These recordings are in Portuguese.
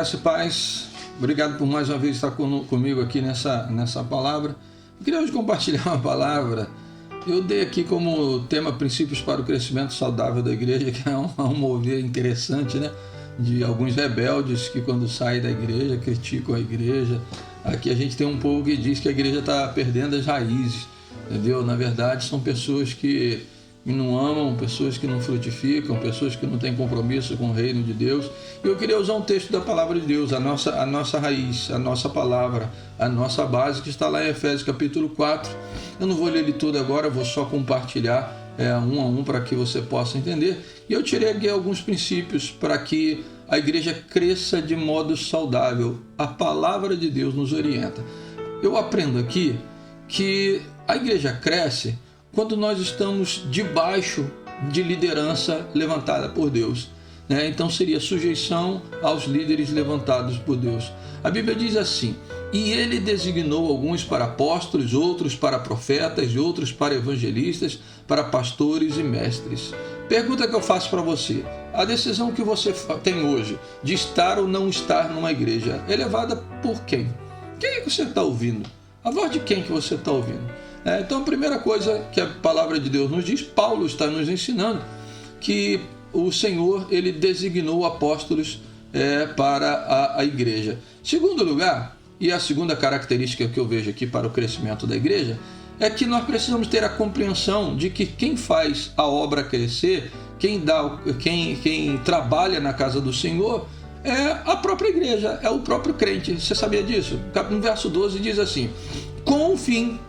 Graça e paz. Obrigado por mais uma vez estar comigo aqui nessa palavra. Eu queria hoje compartilhar uma palavra. Eu dei aqui como tema princípios para o crescimento saudável da igreja, que é um mover interessante, né? De alguns rebeldes que quando saem da igreja criticam a igreja. Aqui a gente tem um povo que diz que a igreja está perdendo as raízes, entendeu? Na verdade são pessoas que não amam, pessoas que não frutificam, pessoas que não têm compromisso com o reino de Deus. E eu queria usar um texto da palavra de Deus, a nossa raiz, a nossa palavra, a nossa base, que está lá em Efésios capítulo 4. Eu não vou ler ele todo agora, vou só compartilhar um a um para que você possa entender. E eu tirei aqui alguns princípios para que a igreja cresça de modo saudável. A palavra de Deus nos orienta. Eu aprendo aqui que a igreja cresce quando nós estamos debaixo de liderança levantada por Deus, né? Então seria sujeição aos líderes levantados por Deus. A Bíblia diz assim: e ele designou alguns para apóstolos, outros para profetas, e outros para evangelistas, para pastores e mestres. Pergunta que eu faço para você: a decisão que você tem hoje de estar ou não estar numa igreja é levada por quem? Quem é que você está ouvindo? A voz de quem que você está ouvindo? Então a primeira coisa que a palavra de Deus nos diz, Paulo está nos ensinando que o Senhor ele designou apóstolos para a igreja. Segundo lugar, e a segunda característica que eu vejo aqui para o crescimento da igreja, é que nós precisamos ter a compreensão de que quem faz a obra crescer, quem trabalha na casa do Senhor, é a própria igreja, é o próprio crente. Você sabia disso? No verso 12 diz assim: com o fim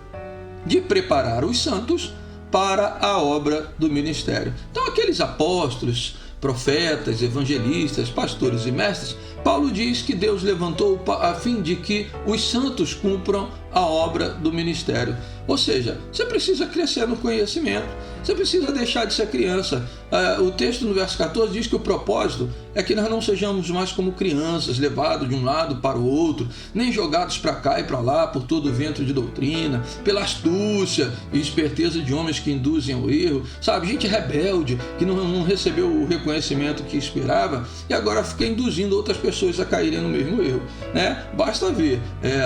de preparar os santos para a obra do ministério. Então aqueles apóstolos, profetas, evangelistas, pastores e mestres, Paulo diz que Deus levantou a fim de que os santos cumpram a obra do ministério. Ou seja, você precisa crescer no conhecimento, você precisa deixar de ser criança. O texto no verso 14 diz que o propósito é que nós não sejamos mais como crianças, levados de um lado para o outro, nem jogados para cá e para lá por todo o vento de doutrina, pela astúcia e esperteza de homens que induzem ao erro, sabe? Gente rebelde, que não recebeu o reconhecimento que esperava e agora fica induzindo outras pessoas a caírem no mesmo erro, né? Basta ver,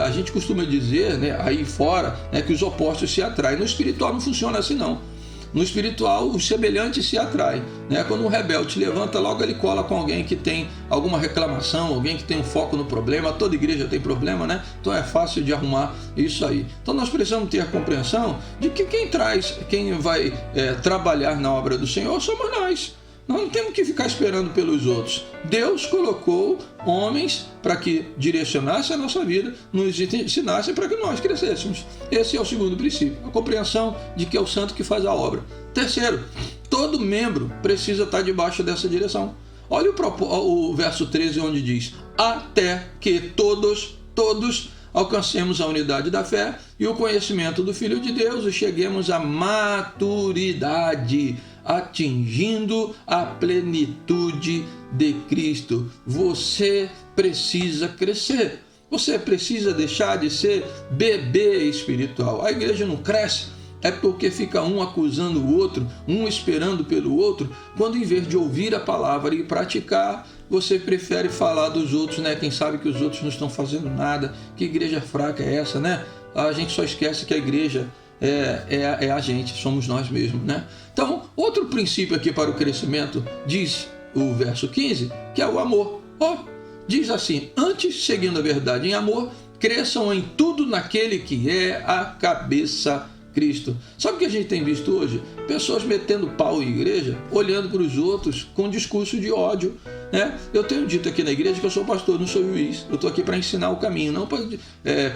a gente costuma dizer, né, aí fora, né, que os opostos se atraem. No espiritual não funciona assim, não. No espiritual, os semelhantes se atraem, né? Quando um rebelde levanta, logo ele cola com alguém que tem alguma reclamação, alguém que tem um foco no problema. Toda igreja tem problema, né? Então é fácil de arrumar isso aí. Então nós precisamos ter a compreensão de que quem vai trabalhar na obra do Senhor somos nós. Nós não temos que ficar esperando pelos outros. Deus colocou homens para que direcionassem a nossa vida, nos ensinassem para que nós crescêssemos. Esse é o segundo princípio, a compreensão de que é o santo que faz a obra. Terceiro, todo membro precisa estar debaixo dessa direção. Olha o verso 13, onde diz: até que todos alcancemos a unidade da fé e o conhecimento do Filho de Deus e cheguemos à maturidade, atingindo a plenitude de Cristo. Você precisa crescer. Você precisa deixar de ser bebê espiritual. A igreja não cresce porque fica um acusando o outro, um esperando pelo outro, quando em vez de ouvir a palavra e praticar, você prefere falar dos outros, né? Quem sabe que os outros não estão fazendo nada. Que igreja fraca é essa, né? A gente só esquece que a igreja é a gente, somos nós mesmos, né? Então, outro princípio aqui para o crescimento, diz o verso 15, que é o amor. Diz assim: antes, seguindo a verdade em amor, cresçam em tudo naquele que é a cabeça, Cristo. Sabe o que a gente tem visto hoje? Pessoas metendo pau em igreja, olhando para os outros com discurso de ódio, né? Eu tenho dito aqui na igreja que eu sou pastor, não sou juiz. Eu estou aqui para ensinar o caminho, não para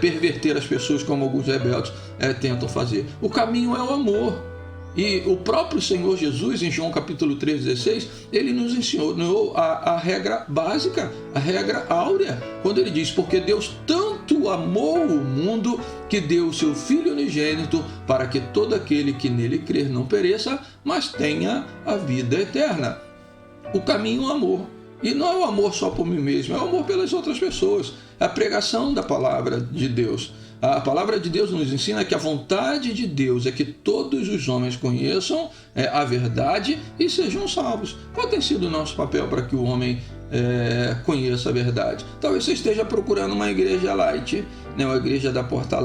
perverter as pessoas como alguns rebeldes tentam fazer. O caminho é o amor. E o próprio Senhor Jesus, em João capítulo 3,16, ele nos ensinou a regra básica, a regra áurea, quando ele diz: porque Deus tanto amou o mundo que deu o seu Filho unigênito para que todo aquele que nele crer não pereça, mas tenha a vida eterna. O caminho é o amor. E não é o amor só por mim mesmo, é o amor pelas outras pessoas. É a pregação da palavra de Deus. A palavra de Deus nos ensina que a vontade de Deus é que todos os homens conheçam a verdade e sejam salvos. Qual tem sido o nosso papel para que o homem conheça a verdade. Talvez você esteja procurando uma igreja light, né? Uma igreja da porta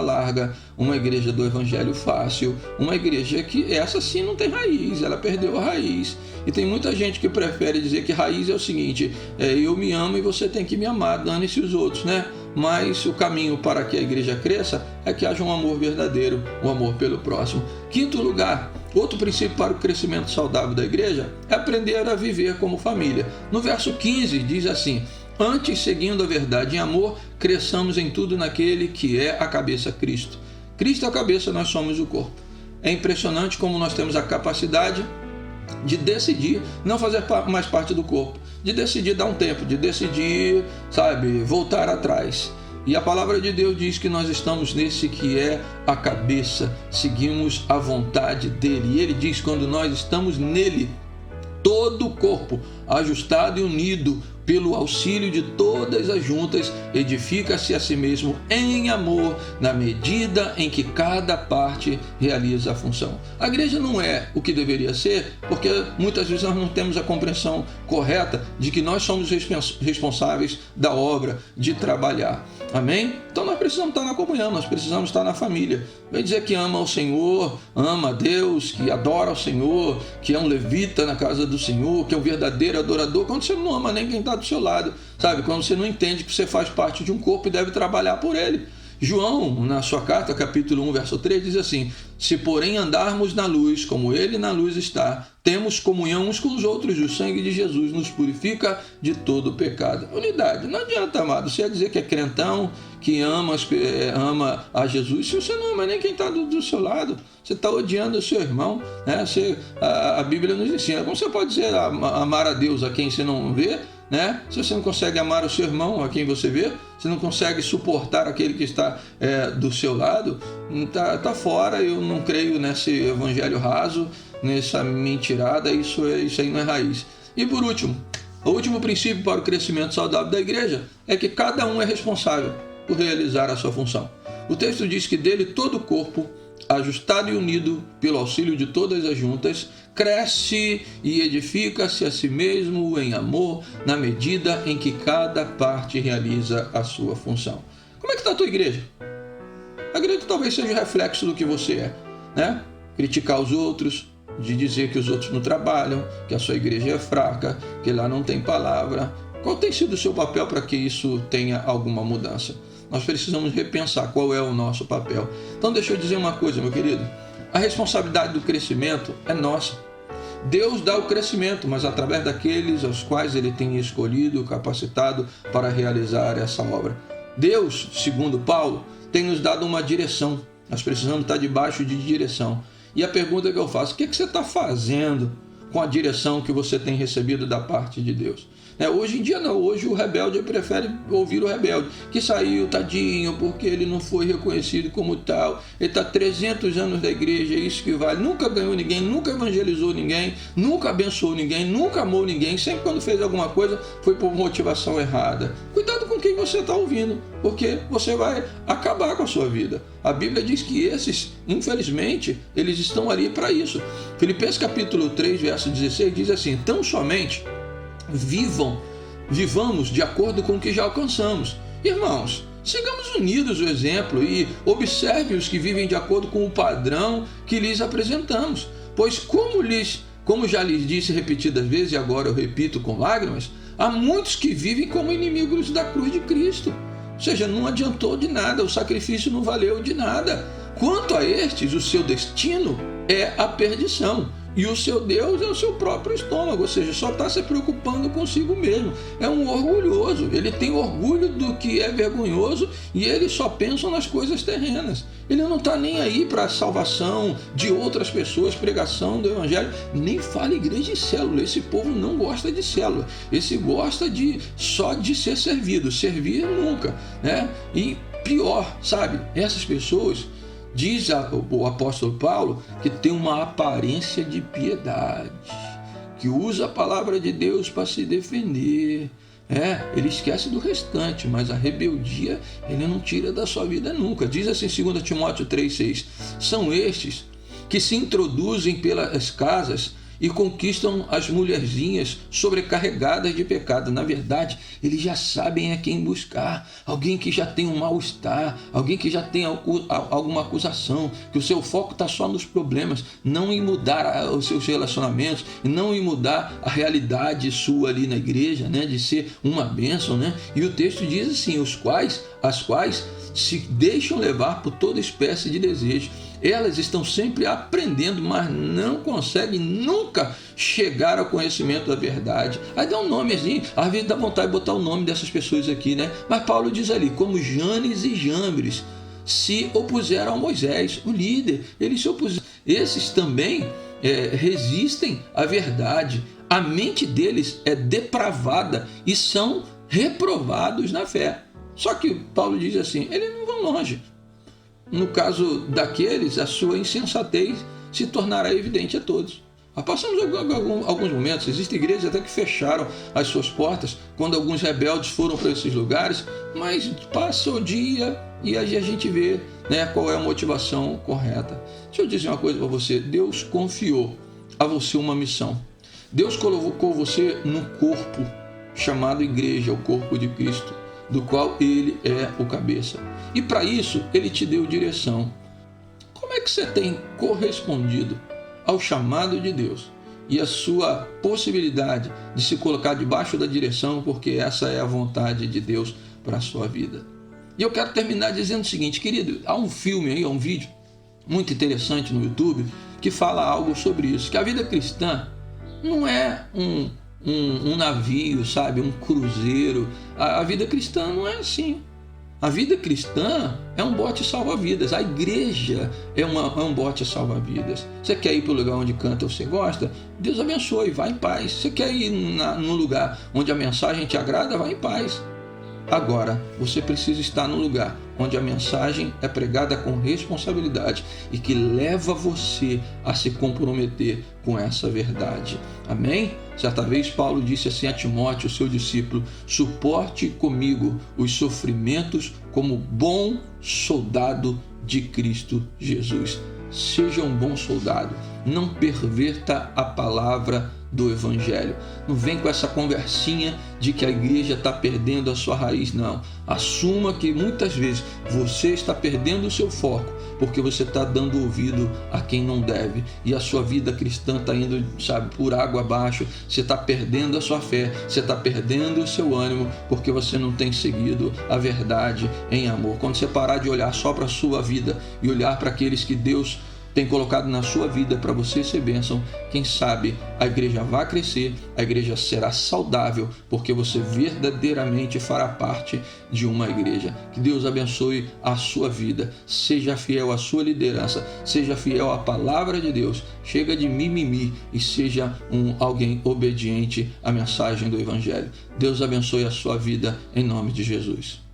larga, uma igreja do evangelho fácil, uma igreja que essa sim não tem raiz, ela perdeu a raiz. E tem muita gente que prefere dizer que raiz é o seguinte: eu me amo e você tem que me amar, dane-se os outros, né? Mas o caminho para que a igreja cresça é que haja um amor verdadeiro, um amor pelo próximo. Quinto lugar, outro princípio para o crescimento saudável da igreja é aprender a viver como família. No verso 15 diz assim: antes, seguindo a verdade em amor, cresçamos em tudo naquele que é a cabeça, Cristo. Cristo é a cabeça, nós somos o corpo. É impressionante como nós temos a capacidade de decidir não fazer mais parte do corpo, de decidir dar um tempo, de decidir, voltar atrás. E a palavra de Deus diz que nós estamos nesse que é a cabeça, seguimos a vontade dele. E ele diz: quando nós estamos nele, todo o corpo, ajustado e unido pelo auxílio de todas as juntas, edifica-se a si mesmo em amor, na medida em que cada parte realiza a função. A igreja não é o que deveria ser, porque muitas vezes nós não temos a compreensão correta de que nós somos responsáveis da obra, de trabalhar. Amém? Então nós precisamos estar na comunhão, nós precisamos estar na família. Vem dizer que ama o Senhor, ama a Deus, que adora o Senhor, que é um levita na casa do Senhor, que é um verdadeiro adorador, quando você não ama nem quem está do seu lado, quando você não entende que você faz parte de um corpo e deve trabalhar por ele. João, na sua carta, capítulo 1, verso 3, diz assim: se porém andarmos na luz, como ele na luz está, temos comunhão uns com os outros, e o sangue de Jesus nos purifica de todo pecado. Unidade. Não adianta, amado, você dizer que é crentão, que ama a Jesus, se você não ama nem quem está do seu lado, você está odiando o seu irmão, né? A Bíblia nos ensina. Como você pode dizer amar a Deus a quem você não vê, né? Se você não consegue amar o seu irmão a quem você vê, você não consegue suportar aquele que está do seu lado, tá fora. Eu não creio nesse evangelho raso, nessa mentirada. Isso aí não é raiz. E por último, o último princípio para o crescimento saudável da igreja é que cada um é responsável por realizar a sua função. O texto diz que dele todo o corpo, ajustado e unido pelo auxílio de todas as juntas, cresce e edifica-se a si mesmo em amor, na medida em que cada parte realiza a sua função. Como é que está a tua igreja? A igreja talvez seja o reflexo do que você é, né? Criticar os outros, de dizer que os outros não trabalham, que a sua igreja é fraca, que lá não tem palavra. Qual tem sido o seu papel para que isso tenha alguma mudança? Nós precisamos repensar qual é o nosso papel. Então deixa eu dizer uma coisa, meu querido. A responsabilidade do crescimento é nossa. Deus dá o crescimento, mas através daqueles aos quais Ele tem escolhido, capacitado para realizar essa obra. Deus, segundo Paulo, tem nos dado uma direção. Nós precisamos estar debaixo de direção. E a pergunta que eu faço: o que você está fazendo com a direção que você tem recebido da parte de Deus? Hoje em dia não, hoje o rebelde prefere ouvir o rebelde, que saiu, tadinho, porque ele não foi reconhecido como tal, ele está 300 anos da igreja, é isso que vale, nunca ganhou ninguém, nunca evangelizou ninguém, nunca abençoou ninguém, nunca amou ninguém, sempre quando fez alguma coisa foi por motivação errada. Cuidado com quem você está ouvindo, porque você vai acabar com a sua vida. A Bíblia diz que esses, infelizmente, eles estão ali para isso. Filipenses capítulo 3, verso 16 diz assim: tão somente vivamos de acordo com o que já alcançamos. Irmãos, sigamos unidos o exemplo e observe os que vivem de acordo com o padrão que lhes apresentamos. Pois como já lhes disse repetidas vezes, e agora eu repito com lágrimas, há muitos que vivem como inimigos da cruz de Cristo. Ou seja, não adiantou de nada, o sacrifício não valeu de nada. Quanto a estes, o seu destino é a perdição. E o seu Deus é o seu próprio estômago, ou seja, só está se preocupando consigo mesmo. É um orgulhoso, ele tem orgulho do que é vergonhoso e ele só pensa nas coisas terrenas. Ele não está nem aí para a salvação de outras pessoas, pregação do evangelho, nem fala igreja e célula. Esse povo não gosta de célula, esse gosta só de ser servido, servir nunca, né? E pior, essas pessoas, diz o apóstolo Paulo, que tem uma aparência de piedade, que usa a palavra de Deus para se defender. Ele esquece do restante, mas a rebeldia ele não tira da sua vida nunca. Diz assim 2 Timóteo 3,6: são estes que se introduzem pelas casas e conquistam as mulherzinhas sobrecarregadas de pecado. Na verdade, eles já sabem a quem buscar. Alguém que já tem um mal-estar, alguém que já tem alguma acusação, que o seu foco está só nos problemas, não em mudar os seus relacionamentos, não em mudar a realidade sua ali na igreja, né, de ser uma bênção, né? E o texto diz assim, as quais se deixam levar por toda espécie de desejo. Elas estão sempre aprendendo, mas não conseguem nunca chegar ao conhecimento da verdade. Aí dá um nome assim, às vezes dá vontade de botar o nome dessas pessoas aqui, né? Mas Paulo diz ali, como Janes e Jambres se opuseram a Moisés, o líder, eles se opuseram. Esses também resistem à verdade. A mente deles é depravada e são reprovados na fé. Só que Paulo diz assim, eles não vão longe. No caso daqueles, a sua insensatez se tornará evidente a todos. Passamos alguns momentos, existem igrejas até que fecharam as suas portas quando alguns rebeldes foram para esses lugares, mas passa o dia e aí a gente vê, né, qual é a motivação correta. Deixa eu dizer uma coisa para você, Deus confiou a você uma missão. Deus colocou você no corpo chamado igreja, o corpo de Cristo, do qual ele é o cabeça. E para isso, ele te deu direção. Como é que você tem correspondido ao chamado de Deus e a sua possibilidade de se colocar debaixo da direção, porque essa é a vontade de Deus para a sua vida? E eu quero terminar dizendo o seguinte, querido, há um filme aí, há um vídeo muito interessante no YouTube que fala algo sobre isso, que a vida cristã não é um navio, sabe, um cruzeiro. A vida cristã não é assim. A vida cristã é um bote salva-vidas. A igreja é um bote salva-vidas. Você quer ir para o lugar onde canta ou você gosta? Deus abençoe, vá em paz. Você quer ir no lugar onde a mensagem te agrada? Vá em paz. Agora, você precisa estar num lugar onde a mensagem é pregada com responsabilidade e que leva você a se comprometer com essa verdade. Amém? Certa vez Paulo disse assim a Timóteo, seu discípulo, suporte comigo os sofrimentos como bom soldado de Cristo Jesus. Seja um bom soldado, não perverta a palavra do Evangelho. Não vem com essa conversinha de que a igreja está perdendo a sua raiz, não. Assuma que muitas vezes você está perdendo o seu foco porque você está dando ouvido a quem não deve e a sua vida cristã está indo, sabe, por água abaixo. Você está perdendo a sua fé, você está perdendo o seu ânimo porque você não tem seguido a verdade em amor. Quando você parar de olhar só para a sua vida e olhar para aqueles que Deus tem colocado na sua vida para você ser bênção, quem sabe a igreja vai crescer, a igreja será saudável, porque você verdadeiramente fará parte de uma igreja. Que Deus abençoe a sua vida, seja fiel à sua liderança, seja fiel à palavra de Deus, chega de mimimi e seja alguém obediente à mensagem do Evangelho. Deus abençoe a sua vida em nome de Jesus.